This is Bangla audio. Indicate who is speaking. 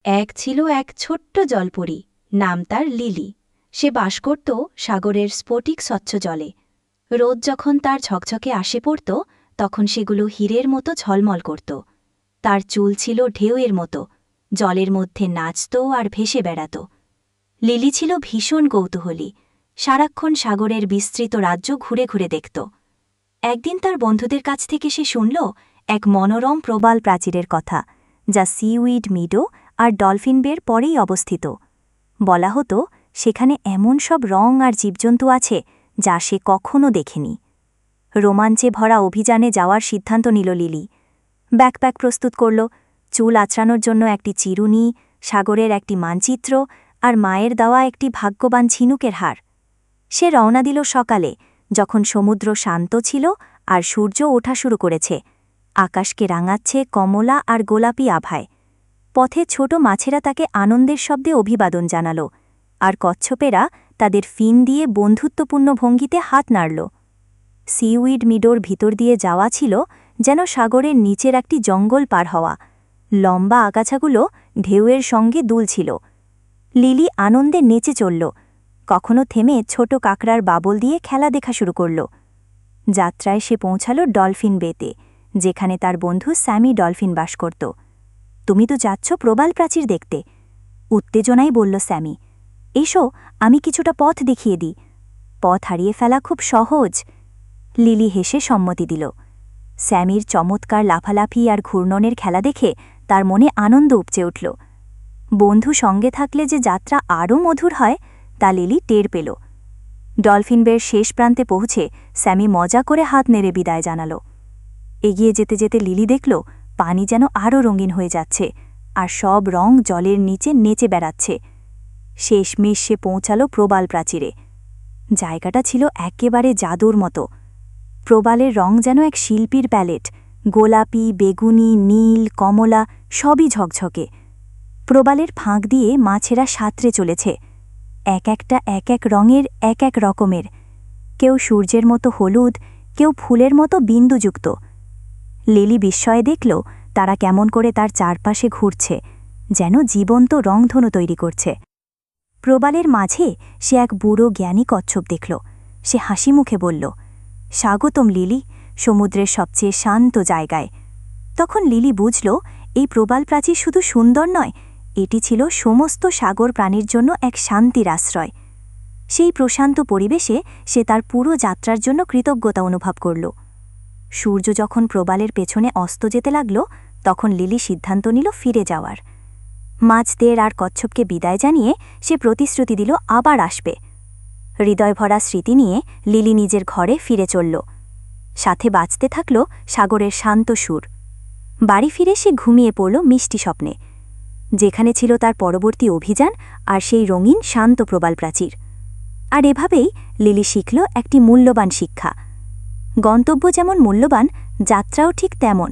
Speaker 1: এক ছিল এক ছোট্ট জলপরী, নাম তার লিলি। সে বাস করত সাগরের স্ফটিক স্বচ্ছ জলে। রোদ যখন তার ঝকঝকে আসে পড়ত, তখন সেগুলো হীরের মতো ঝলমল করত। তার চুল ছিল ঢেউয়ের মতো, জলের মধ্যে নাচত আর ভেসে বেড়াত। লিলি ছিল ভীষণ কৌতূহলী, সারাক্ষণ সাগরের বিস্তৃত রাজ্য ঘুরে ঘুরে দেখত। একদিন তার বন্ধুদের কাছ থেকে সে শুনল এক মনোরম প্রবাল প্রাচীরের কথা, যা সিউইড মিডো আর ডলফিন বের পরেই অবস্থিত। বলা হতো সেখানে এমন সব রং আর জীবজন্তু আছে যা সে কখনও দেখেনি। রোমাঞ্চে ভরা অভিযানে যাওয়ার সিদ্ধান্ত নিল লিলি। ব্যাকপ্যাক প্রস্তুত করল, চুল আঁচড়ানোর জন্য একটি চিরুনি, সাগরের একটি মানচিত্র আর মায়ের দেওয়া একটি ভাগ্যবান ঝিনুকের হার। সে রওনা দিল সকালে, যখন সমুদ্র শান্ত ছিল আর সূর্য ওঠা শুরু করেছে। আকাশকে রাঙাচ্ছে কমলা আর গোলাপি আভায়। পথে ছোট মাছেরা তাকে আনন্দের শব্দে অভিবাদন জানাল, আর কচ্ছপেরা তাদের ফিন দিয়ে বন্ধুত্বপূর্ণ ভঙ্গিতে হাত নাড়ল। সিউইড মিডোর ভিতর দিয়ে যাওয়া ছিল যেন সাগরের নিচের একটি জঙ্গল পার হওয়া। লম্বা আগাছাগুলো ঢেউয়ের সঙ্গে দুলছিল। লিলি আনন্দে নেচে চলল, কখনো থেমে ছোট কাকড়ার বাবল দিয়ে খেলা দেখা শুরু করল। যাত্রায় সে পৌঁছাল ডলফিন বেতে, যেখানে তার বন্ধু স্যামি ডলফিন বাস করত। তুমি তো যাচ্ছ প্রবাল প্রাচীর দেখতে, উত্তেজনাই বলল স্যামি। এসো, আমি কিছুটা পথ দেখিয়ে দিই। পথ হারিয়ে ফেলা খুব সহজ। লিলি হেসে সম্মতি দিল। স্যামির চমৎকার লাফালাফি আর ঘূর্ণনের খেলা দেখে তার মনে আনন্দ উপচে উঠল। বন্ধু সঙ্গে থাকলে যে যাত্রা আরও মধুর হয়, তা লিলি টের পেল। ডলফিন বের শেষ প্রান্তে পৌঁছে স্যামি মজা করে হাত নেড়ে বিদায় জানাল। এগিয়ে যেতে যেতে লিলি দেখল পানি যেন আরও রঙিন হয়ে যাচ্ছে, আর সব রং জলের নিচে নেচে বেড়াচ্ছে। শেষমেশ সে পৌঁছাল প্রবাল প্রাচীরে। জায়গাটা ছিল একেবারে জাদুর মতো। প্রবালের রং যেন এক শিল্পীর প্যালেট, গোলাপি, বেগুনি, নীল, কমলা সবই ঝকঝকে। প্রবালের ফাঁক দিয়ে মাছেরা সাঁতরে চলেছে, এক একটা এক এক রঙের, এক এক রকমের। কেউ সূর্যের মতো হলুদ, কেউ ফুলের মতো বিন্দুযুক্ত। লিলি বিস্ময়ে দেখল তারা কেমন করে তার চারপাশে ঘুরছে, যেন জীবন্ত রংধনু তৈরি করছে। প্রবালের মাঝে সে এক বুড়ো জ্ঞানী কচ্ছপ দেখল। সে হাসি মুখে বলল, স্বাগতম লিলি, সমুদ্রের সবচেয়ে শান্ত জায়গায়। তখন লিলি বুঝল এই প্রবাল প্রাচীর শুধু সুন্দর নয়, এটি ছিল সমস্ত সাগর প্রাণীর জন্য এক শান্তির আশ্রয়। সেই প্রশান্ত পরিবেশে সে তার পুরো যাত্রার জন্য কৃতজ্ঞতা অনুভব করল। সূর্য যখন প্রবালের পেছনে অস্ত যেতে লাগল, তখন লিলি সিদ্ধান্ত নিল ফিরে যাওয়ার। মাছদের আর কচ্ছপকে বিদায় জানিয়ে সে প্রতিশ্রুতি দিল আবার আসবে। হৃদয়ভরা স্মৃতি নিয়ে লিলি নিজের ঘরে ফিরে চলল। সাথে বাজতে থাকল সাগরের শান্ত সুর। বাড়ি ফিরে সে ঘুমিয়ে পড়ল মিষ্টি স্বপ্নে, যেখানে ছিল তার পরবর্তী অভিযান আর সেই রঙিন শান্ত প্রবাল প্রাচীর। আর এভাবেই লিলি শিখল একটি মূল্যবান শিক্ষা। গন্তব্য যেমন মূল্যবান, যাত্রাও ঠিক তেমন।